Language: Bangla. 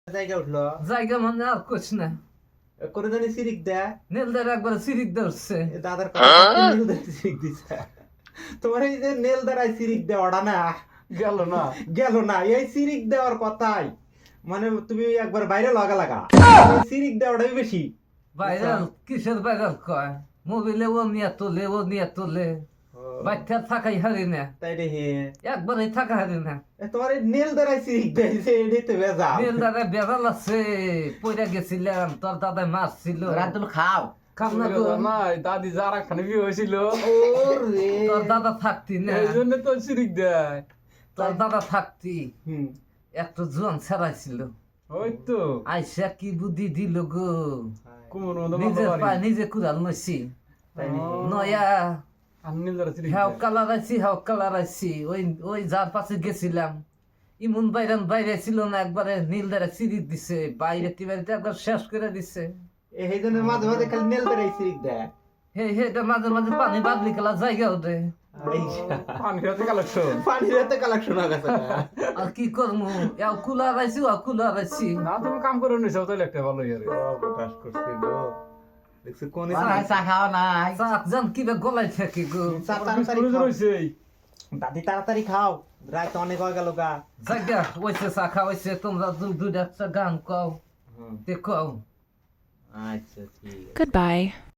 জায়গা উঠলো জায়গা মানে আর কোচ না করে জানি সিরিক দেয় নেলদার একবার সিরিক ধরছে দাদার কথা নেল দ্বারা সিরিক দিছে তোমার এই যে নেল দ্বারাই সিরিক দেওয়াটা না গেল না এই সিরিক দেওয়ার কথাই মানে তুমি একবার বাইরে লাগা এই সিরিক দেওয়াটাই বেশি ভাইরাল কিসের ভাইরাল কয় মোবাইলে ও নিয়ে তোলে বাচ্চা থাকাই হারি না তাই রে হে একবারই থাকা হারি না তোমার এই নেল দ্বারাই সিরিক দেয়ছে এটাই তো বেজা নেলদারে বেজাল আছে পয়রা গেছিলাম তোর দাদাই মারছিল রাতুল খাও খাম না গো দাদি যারা খানে বিয়ে হয়েছিল ওরে তোর দাদা থাকতি না এই জন্য তো সিরিক দেয় তোর দাদা থাকতি হুম একটু জোয়ান ছাড়াইছিল ওই তো আইসা কি বুদ্ধি দিল গো কুমন নিজের পায়ে নিজে কুড়াল নইছি তাই নি নয়া আনিল দ্বারা সিরিক হাও কালার আইছি ওই যার পাশে গেছিলাম ইমন বাইরে ছিল না একবারে নীল দ্বারা সিরিক দিছে বাইরে একবার শেষ করে দিছে এই জন্য মাঝে মাঝে খালি নেল দ্বারাই সিরিক দেয় এটা মাঝে মাঝে পানি বাদলি খেলা জায়গা ওঠে পানি খেতে কালেকশন পানির হাতে কালেকশন হয়ে গেছে আর কি করবো কুলার আইছি না তুমি কাম করে নিছো তাহলে একটা ভালো ইয়ারে বটাস করছিল দেখছো কোন চা খাও নাই চাক জান কি গলায় থাকে গো তাড়াতাড়ি শুরু খাও। হইছে দাদি তাড়াতাড়ি খাও রাত অনেক হয়ে গেল গা জায়গা ওইসে শাখা ওইসে তোমরা দুইটা গান কও দেখো আচ্ছা ঠিক আছে Goodbye.